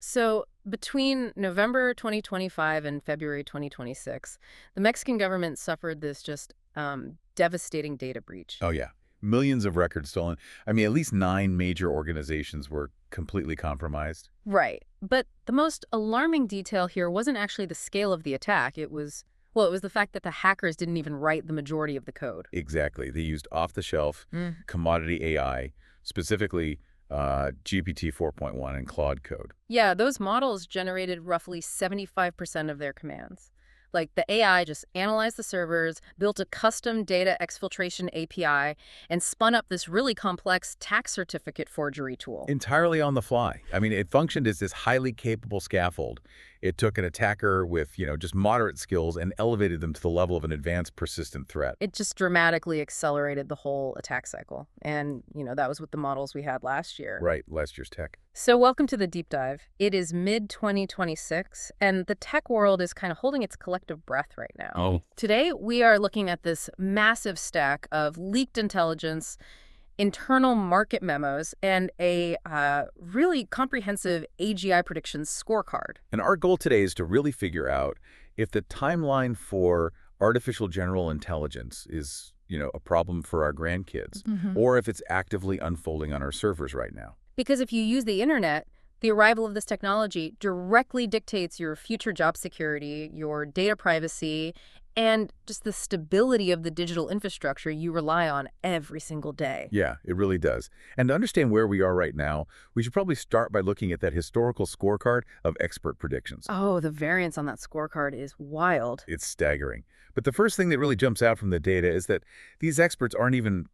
So between November 2025 and February 2026, the Mexican government suffered this just devastating data breach. Oh, yeah. Millions of records stolen. I mean, at least 9 major organizations were completely compromised. Right. But the most alarming detail here wasn't actually the scale of the attack. It was the fact that the hackers didn't even write the majority of the code. Exactly. They used off-the-shelf commodity AI, specifically GPT 4.1 and Claude code. Yeah, those models generated roughly 75% of their commands. Like the AI just analyzed the servers, built a custom data exfiltration API, and spun up this really complex tax certificate forgery tool. Entirely on the fly. I mean, it functioned as this highly capable scaffold. It took an attacker with, just moderate skills and elevated them to the level of an advanced persistent threat. It just dramatically accelerated the whole attack cycle. And, that was with the models we had last year. Right, last year's tech. So welcome to the deep dive. It is mid-2026, and the tech world is kind of holding its collective breath right now. Oh. Today, we are looking at this massive stack of leaked intelligence, internal market memos, and a really comprehensive AGI predictions scorecard. And our goal today is to really figure out if the timeline for artificial general intelligence is, a problem for our grandkids, or if it's actively unfolding on our servers right now. Because if you use the internet, the arrival of this technology directly dictates your future job security, your data privacy, and just the stability of the digital infrastructure you rely on every single day. Yeah, it really does. And to understand where we are right now, we should probably start by looking at that historical scorecard of expert predictions. Oh, the variance on that scorecard is wild. It's staggering. But the first thing that really jumps out from the data is that these experts aren't even,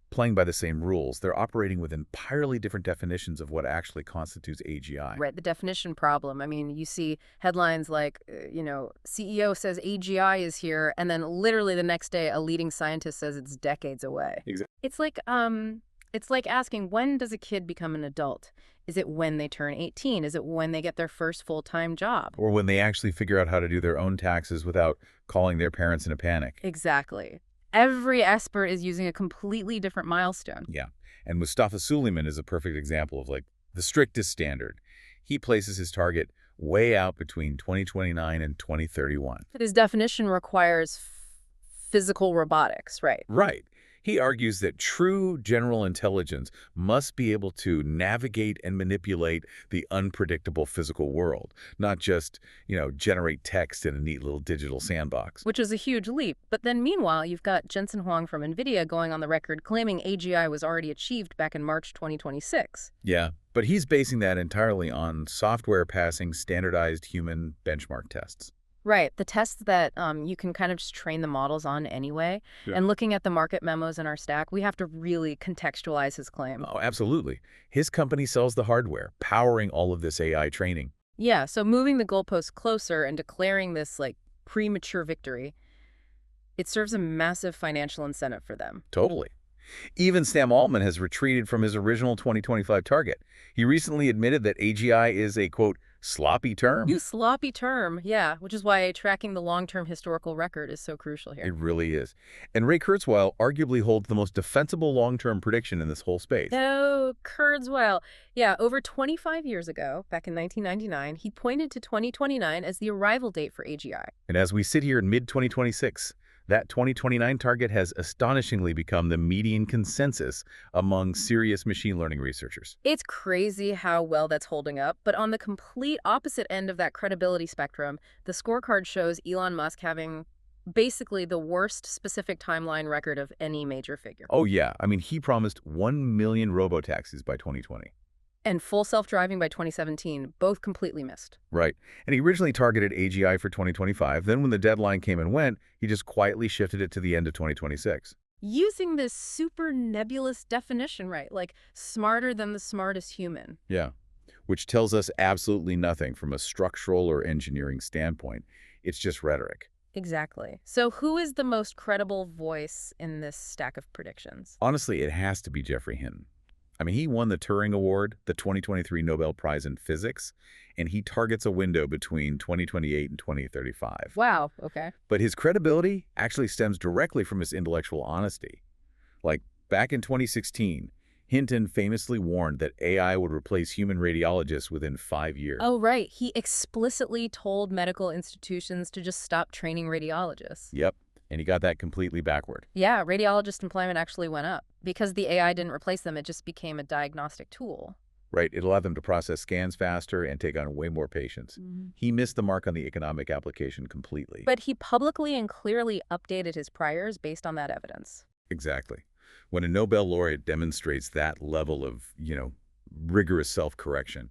playing by the same rules. They're operating with entirely different definitions of what actually constitutes AGI. Right, the definition problem. I mean, you see headlines like, CEO says AGI is here, and then literally the next day, a leading scientist says it's decades away. Exactly. It's like asking, when does a kid become an adult? Is it when they turn 18? Is it when they get their first full-time job? Or when they actually figure out how to do their own taxes without calling their parents in a panic. Exactly. Every expert is using a completely different milestone. Yeah. And Mustafa Suleiman is a perfect example of the strictest standard. He places his target way out between 2029 and 2031. His definition requires physical robotics, right? Right. He argues that true general intelligence must be able to navigate and manipulate the unpredictable physical world, not just, generate text in a neat little digital sandbox. Which is a huge leap. But then meanwhile, you've got Jensen Huang from NVIDIA going on the record claiming AGI was already achieved back in March 2026. Yeah, but he's basing that entirely on software passing standardized human benchmark tests. Right, the tests that you can kind of just train the models on anyway. Yeah. And looking at the market memos in our stack, we have to really contextualize his claim. Oh, absolutely. His company sells the hardware, powering all of this AI training. Yeah, so moving the goalposts closer and declaring this, premature victory, it serves a massive financial incentive for them. Totally. Even Sam Altman has retreated from his original 2025 target. He recently admitted that AGI is a, quote, sloppy term. You sloppy term, yeah, which is why tracking the long-term historical record is so crucial here. It really is. And Ray Kurzweil arguably holds the most defensible long-term prediction in this whole space. Oh, Kurzweil. Yeah, over 25 years ago, back in 1999, he pointed to 2029 as the arrival date for AGI. And as we sit here in mid-2026, that 2029 target has astonishingly become the median consensus among serious machine learning researchers. It's crazy how well that's holding up, but on the complete opposite end of that credibility spectrum, the scorecard shows Elon Musk having basically the worst specific timeline record of any major figure. Oh yeah, I mean, he promised 1 million robotaxis by 2020. And full self-driving by 2017, both completely missed. Right. And he originally targeted AGI for 2025. Then when the deadline came and went, he just quietly shifted it to the end of 2026. Using this super nebulous definition, right? Like smarter than the smartest human. Yeah. Which tells us absolutely nothing from a structural or engineering standpoint. It's just rhetoric. Exactly. So who is the most credible voice in this stack of predictions? Honestly, it has to be Geoffrey Hinton. I mean, he won the Turing Award, the 2023 Nobel Prize in Physics, and he targets a window between 2028 and 2035. Wow, okay. But his credibility actually stems directly from his intellectual honesty. Like, back in 2016, Hinton famously warned that AI would replace human radiologists within 5 years. Oh, right. He explicitly told medical institutions to just stop training radiologists. Yep, and he got that completely backward. Yeah, radiologist employment actually went up. Because the AI didn't replace them, it just became a diagnostic tool. Right, it allowed them to process scans faster and take on way more patients. He missed the mark on the economic application completely. But he publicly and clearly updated his priors based on that evidence. Exactly. When a Nobel laureate demonstrates that level of, rigorous self-correction,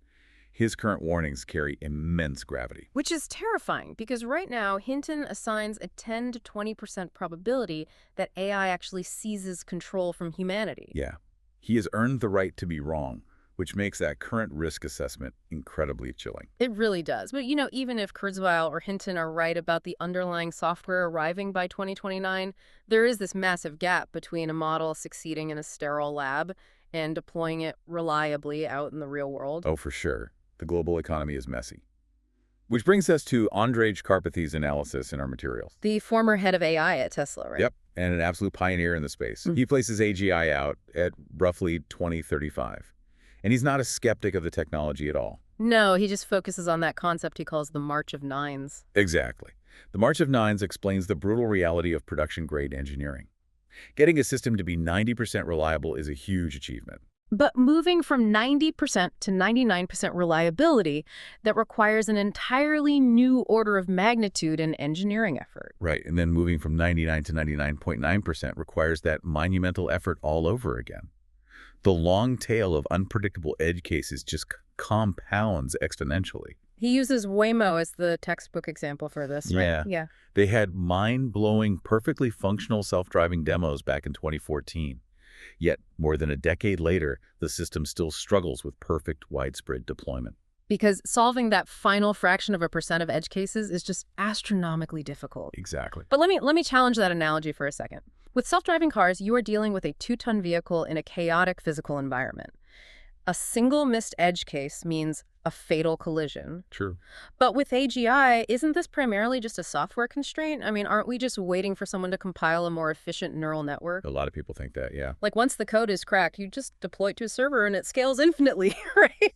his current warnings carry immense gravity. Which is terrifying, because right now, Hinton assigns a 10 to 20% probability that AI actually seizes control from humanity. Yeah. He has earned the right to be wrong, which makes that current risk assessment incredibly chilling. It really does. But, even if Kurzweil or Hinton are right about the underlying software arriving by 2029, there is this massive gap between a model succeeding in a sterile lab and deploying it reliably out in the real world. Oh, for sure. The global economy is messy. Which brings us to Andrej Karpathy's analysis in our materials. The former head of AI at Tesla, right? Yep, and an absolute pioneer in the space. He places AGI out at roughly 2035. And he's not a skeptic of the technology at all. No, he just focuses on that concept he calls the March of Nines. Exactly. The March of Nines explains the brutal reality of production-grade engineering. Getting a system to be 90% reliable is a huge achievement. But moving from 90% to 99% reliability, that requires an entirely new order of magnitude in engineering effort. Right, and then moving from 99 to 99.9% requires that monumental effort all over again. The long tail of unpredictable edge cases just compounds exponentially. He uses Waymo as the textbook example for this, right? Yeah. They had mind-blowing, perfectly functional self-driving demos back in 2014. Yet, more than a decade later, the system still struggles with perfect, widespread deployment. Because solving that final fraction of a percent of edge cases is just astronomically difficult. Exactly. But let me challenge that analogy for a second. With self-driving cars, you are dealing with a 2-ton vehicle in a chaotic physical environment. A single missed edge case means a fatal collision. True. But with AGI, isn't this primarily just a software constraint? I mean, aren't we just waiting for someone to compile a more efficient neural network? A lot of people think that, yeah. Like, once the code is cracked, you just deploy it to a server and it scales infinitely, right?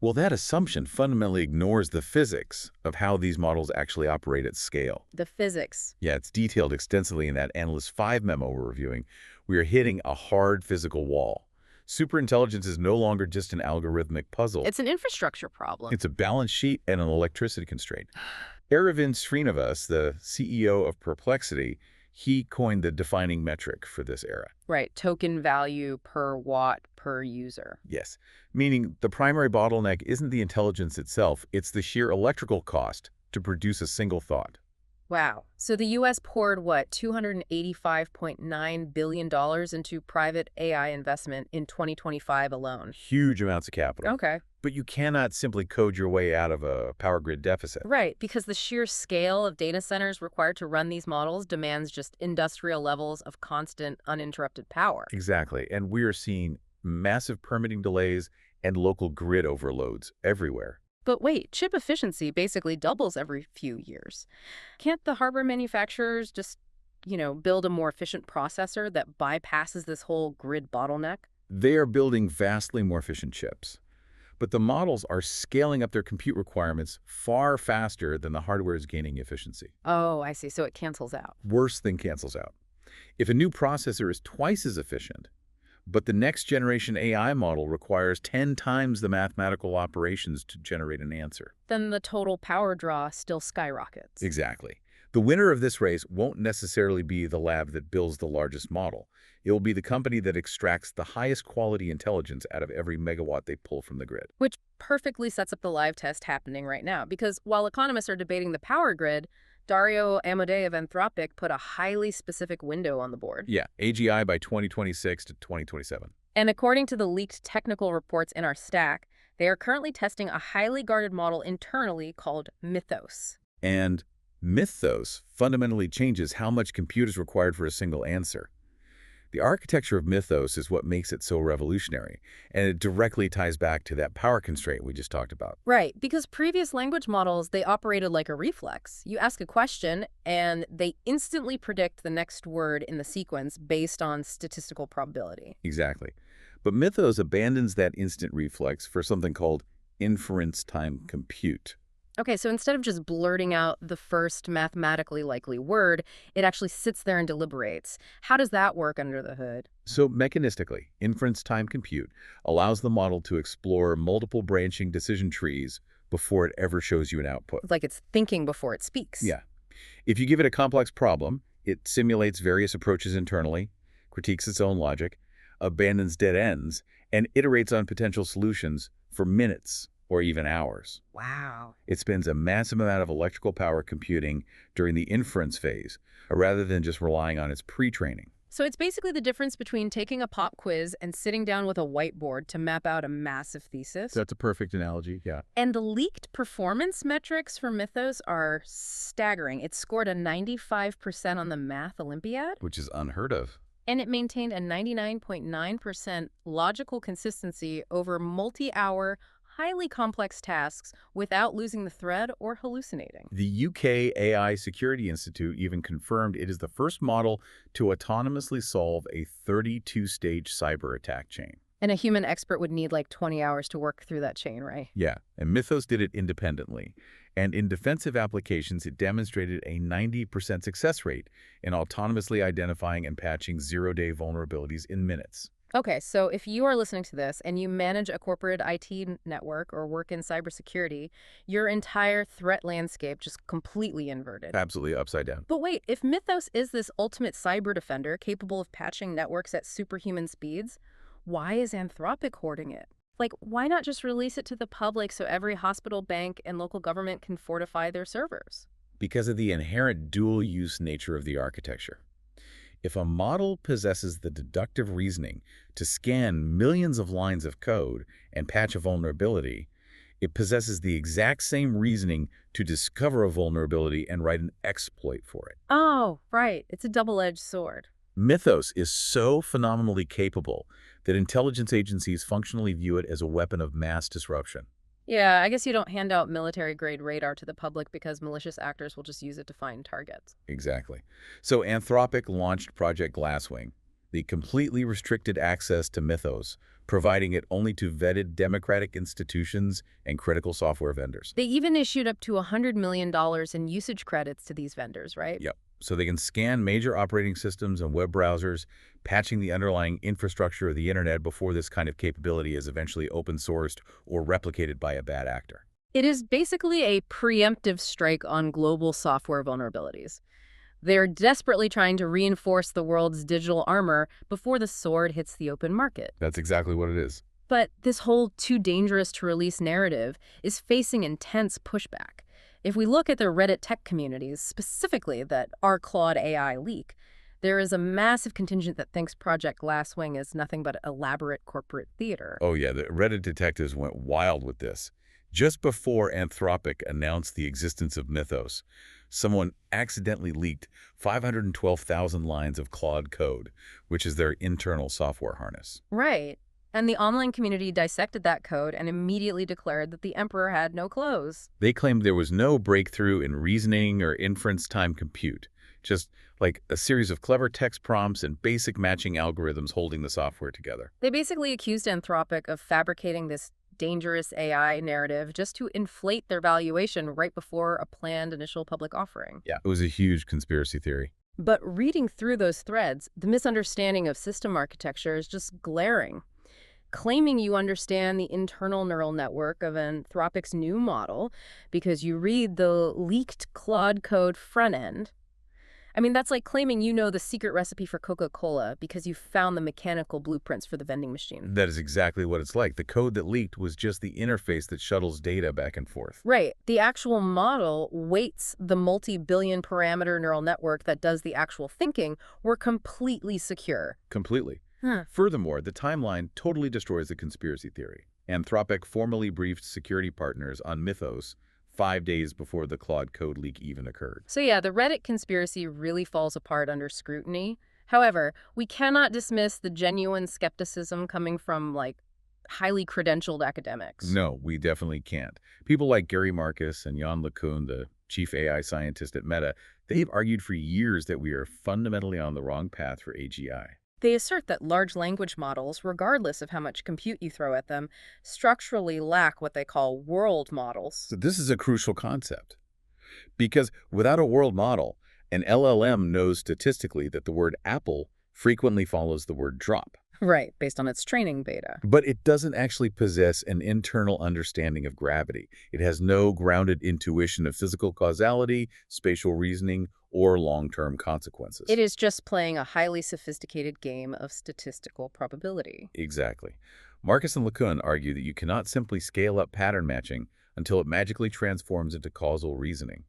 Well, that assumption fundamentally ignores the physics of how these models actually operate at scale. The physics. Yeah, it's detailed extensively in that Analyst 5 memo we're reviewing. We are hitting a hard physical wall. Superintelligence is no longer just an algorithmic puzzle. It's an infrastructure problem. It's a balance sheet and an electricity constraint. Aravind Srinivas, the CEO of Perplexity, he coined the defining metric for this era. Right, token value per watt per user. Yes, meaning the primary bottleneck isn't the intelligence itself, it's the sheer electrical cost to produce a single thought. Wow. So the U.S. poured, what, $285.9 billion into private AI investment in 2025 alone. Huge amounts of capital. Okay. But you cannot simply code your way out of a power grid deficit. Right, because the sheer scale of data centers required to run these models demands just industrial levels of constant, uninterrupted power. Exactly, and we are seeing massive permitting delays and local grid overloads everywhere. But wait, chip efficiency basically doubles every few years. Can't the hardware manufacturers just, build a more efficient processor that bypasses this whole grid bottleneck? They are building vastly more efficient chips. But the models are scaling up their compute requirements far faster than the hardware is gaining efficiency. Oh, I see. So it cancels out. Worse than cancels out. If a new processor is twice as efficient, but the next generation AI model requires 10 times the mathematical operations to generate an answer, then the total power draw still skyrockets. Exactly. The winner of this race won't necessarily be the lab that builds the largest model. It will be the company that extracts the highest quality intelligence out of every megawatt they pull from the grid. Which perfectly sets up the live test happening right now, because while economists are debating the power grid, Dario Amodei of Anthropic put a highly specific window on the board. Yeah, AGI by 2026 to 2027. And according to the leaked technical reports in our stack, they are currently testing a highly guarded model internally called Mythos. And Mythos fundamentally changes how much compute is required for a single answer. The architecture of Mythos is what makes it so revolutionary, and it directly ties back to that power constraint we just talked about. Right, because previous language models, they operated like a reflex. You ask a question, and they instantly predict the next word in the sequence based on statistical probability. Exactly. But Mythos abandons that instant reflex for something called inference-time compute. Okay, so instead of just blurting out the first mathematically likely word, it actually sits there and deliberates. How does that work under the hood? So mechanistically, inference-time compute allows the model to explore multiple branching decision trees before it ever shows you an output. It's like it's thinking before it speaks. Yeah. If you give it a complex problem, it simulates various approaches internally, critiques its own logic, abandons dead ends, and iterates on potential solutions for minutes or even hours. Wow. It spends a massive amount of electrical power computing during the inference phase, rather than just relying on its pre-training. So it's basically the difference between taking a pop quiz and sitting down with a whiteboard to map out a massive thesis. That's a perfect analogy, yeah. And the leaked performance metrics for Mythos are staggering. It scored a 95% on the Math Olympiad, Which is unheard of. and it maintained a 99.9% logical consistency over multi-hour, highly complex tasks without losing the thread or hallucinating. The UK AI Security Institute even confirmed it is the first model to autonomously solve a 32-stage cyber attack chain. And a human expert would need like 20 hours to work through that chain, right? Yeah, and Mythos did it independently. And in defensive applications, it demonstrated a 90% success rate in autonomously identifying and patching zero-day vulnerabilities in minutes. Okay, so if you are listening to this and you manage a corporate IT network or work in cybersecurity, your entire threat landscape just completely inverted. Absolutely upside down. But wait, if Mythos is this ultimate cyber defender capable of patching networks at superhuman speeds, why is Anthropic hoarding it? Like, why not just release it to the public so every hospital, bank, and local government can fortify their servers? Because of the inherent dual-use nature of the architecture. If a model possesses the deductive reasoning to scan millions of lines of code and patch a vulnerability, it possesses the exact same reasoning to discover a vulnerability and write an exploit for it. Oh, right. It's a double-edged sword. Mythos is so phenomenally capable that intelligence agencies functionally view it as a weapon of mass disruption. Yeah, I guess you don't hand out military-grade radar to the public because malicious actors will just use it to find targets. Exactly. So Anthropic launched Project Glasswing, the completely restricted access to Mythos, providing it only to vetted democratic institutions and critical software vendors. They even issued up to $100 million in usage credits to these vendors, right? Yep. So they can scan major operating systems and web browsers, patching the underlying infrastructure of the internet before this kind of capability is eventually open-sourced or replicated by a bad actor. It is basically a preemptive strike on global software vulnerabilities. They're desperately trying to reinforce the world's digital armor before the sword hits the open market. That's exactly what it is. But this whole too dangerous to release narrative is facing intense pushback. If we look at the Reddit tech communities, specifically that our Claude AI leak, there is a massive contingent that thinks Project Glasswing is nothing but elaborate corporate theater. Oh yeah, the Reddit detectives went wild with this. Just before Anthropic announced the existence of Mythos, someone accidentally leaked 512,000 lines of Claude code, which is their internal software harness. Right. And the online community dissected that code and immediately declared that the emperor had no clothes. They claimed there was no breakthrough in reasoning or inference-time compute, just like a series of clever text prompts and basic matching algorithms holding the software together. They basically accused Anthropic of fabricating this dangerous AI narrative just to inflate their valuation right before a planned initial public offering. Yeah, it was a huge conspiracy theory. But reading through those threads, the misunderstanding of system architecture is just glaring. Claiming you understand the internal neural network of Anthropic's new model because you read the leaked Claude code front end. I mean, that's like claiming you know the secret recipe for Coca-Cola because you found the mechanical blueprints for the vending machine. That is exactly what it's like. The code that leaked was just the interface that shuttles data back and forth. Right. The actual model weights the multi-billion parameter neural network that does the actual thinking were completely secure. Completely. Huh. Furthermore, the timeline totally destroys the conspiracy theory. Anthropic formally briefed security partners on Mythos 5 days before the Claude code leak even occurred. So yeah, the Reddit conspiracy really falls apart under scrutiny. However, we cannot dismiss the genuine skepticism coming from, like, highly credentialed academics. No, we definitely can't. People like Gary Marcus and Jan LeCun, the chief AI scientist at Meta, they've argued for years that we are fundamentally on the wrong path for AGI. They assert that large language models, regardless of how much compute you throw at them, structurally lack what they call world models. So this is a crucial concept. Because without a world model, an LLM knows statistically that the word apple frequently follows the word drop. Right, based on its training data. But it doesn't actually possess an internal understanding of gravity. It has no grounded intuition of physical causality, spatial reasoning, or long-term consequences. It is just playing a highly sophisticated game of statistical probability. Exactly. Marcus and LeCun argue that you cannot simply scale up pattern matching until it magically transforms into causal reasoning.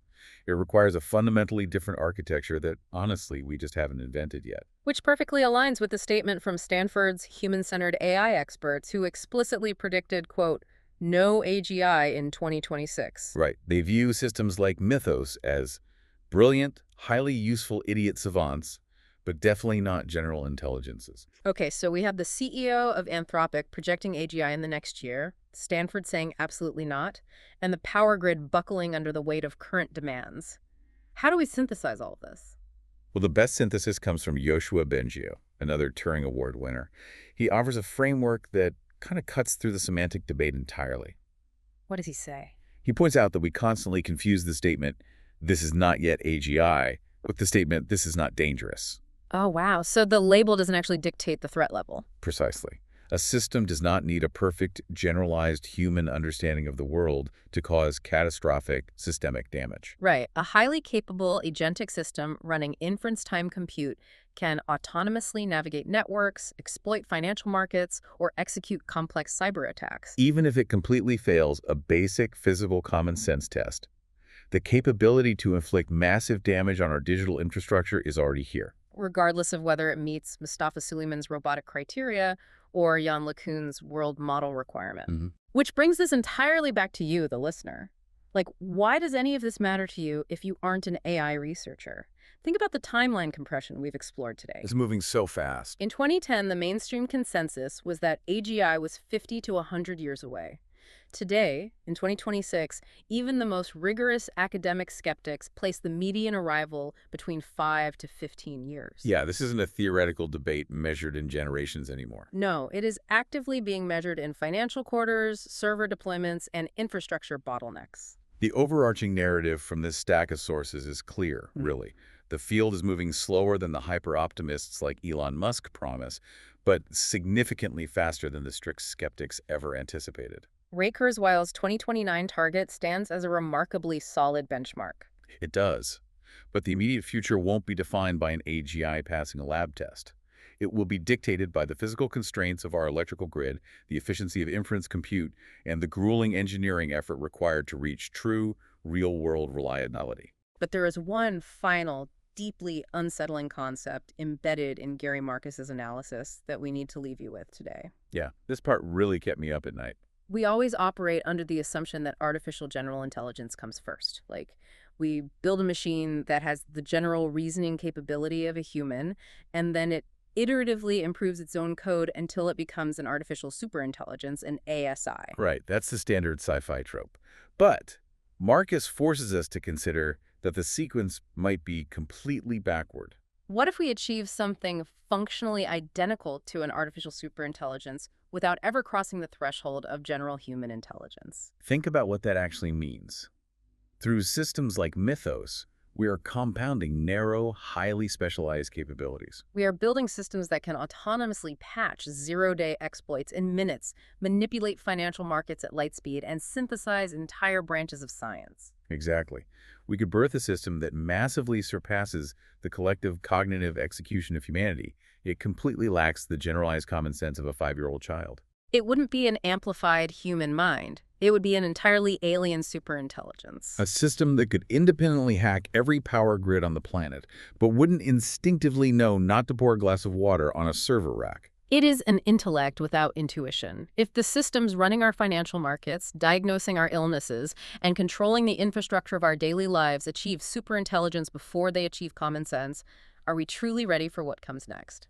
It requires a fundamentally different architecture that, honestly, we just haven't invented yet. Which perfectly aligns with the statement from Stanford's human-centered AI experts who explicitly predicted, quote, no AGI in 2026. Right. They view systems like Mythos as brilliant, highly useful idiot savants, but definitely not general intelligences. Okay, so we have the CEO of Anthropic projecting AGI in the next year, Stanford saying absolutely not, and the power grid buckling under the weight of current demands. How do we synthesize all of this? Well, the best synthesis comes from Yoshua Bengio, another Turing Award winner. He offers a framework that kind of cuts through the semantic debate entirely. What does he say? He points out that we constantly confuse the statement, "this is not yet AGI," with the statement, "this is not dangerous." Oh, wow. So the label doesn't actually dictate the threat level. Precisely. A system does not need a perfect, generalized human understanding of the world to cause catastrophic systemic damage. Right. A highly capable agentic system running inference-time compute can autonomously navigate networks, exploit financial markets, or execute complex cyber attacks. Even if it completely fails a basic physical common sense test, the capability to inflict massive damage on our digital infrastructure is already here. Regardless of whether it meets Mustafa Suleiman's robotic criteria or Jan LeCun's world model requirement. Which brings this entirely back to you, the listener. Like, why does any of this matter to you if you aren't an AI researcher? Think about the timeline compression we've explored today. It's moving so fast. In 2010, the mainstream consensus was that AGI was 50 to 100 years away. Today, in 2026, even the most rigorous academic skeptics place the median arrival between 5 to 15 years. Yeah, this isn't a theoretical debate measured in generations anymore. No, it is actively being measured in financial quarters, server deployments, and infrastructure bottlenecks. The overarching narrative from this stack of sources is clear, really. The field is moving slower than the hyper-optimists like Elon Musk promise, but significantly faster than the strict skeptics ever anticipated. Ray Kurzweil's 2029 target stands as a remarkably solid benchmark. It does. But the immediate future won't be defined by an AGI passing a lab test. It will be dictated by the physical constraints of our electrical grid, the efficiency of inference compute, and the grueling engineering effort required to reach true, real-world reliability. But there is one final, deeply unsettling concept embedded in Gary Marcus's analysis that we need to leave you with today. Yeah, this part really kept me up at night. We always operate under the assumption that artificial general intelligence comes first. Like, we build a machine that has the general reasoning capability of a human, and then it iteratively improves its own code until it becomes an artificial superintelligence, an ASI. Right, that's the standard sci-fi trope. But Marcus forces us to consider that the sequence might be completely backward. What if we achieve something functionally identical to an artificial superintelligence without ever crossing the threshold of general human intelligence? Think about what that actually means. Through systems like Mythos, we are compounding narrow, highly specialized capabilities. We are building systems that can autonomously patch zero-day exploits in minutes, manipulate financial markets at light speed, and synthesize entire branches of science. Exactly. We could birth a system that massively surpasses the collective cognitive execution of humanity. It completely lacks the generalized common sense of a 5-year-old child. It wouldn't be an amplified human mind. It would be an entirely alien superintelligence. A system that could independently hack every power grid on the planet, but wouldn't instinctively know not to pour a glass of water on a server rack. It is an intellect without intuition. If the systems running our financial markets, diagnosing our illnesses, and controlling the infrastructure of our daily lives achieve superintelligence before they achieve common sense, are we truly ready for what comes next?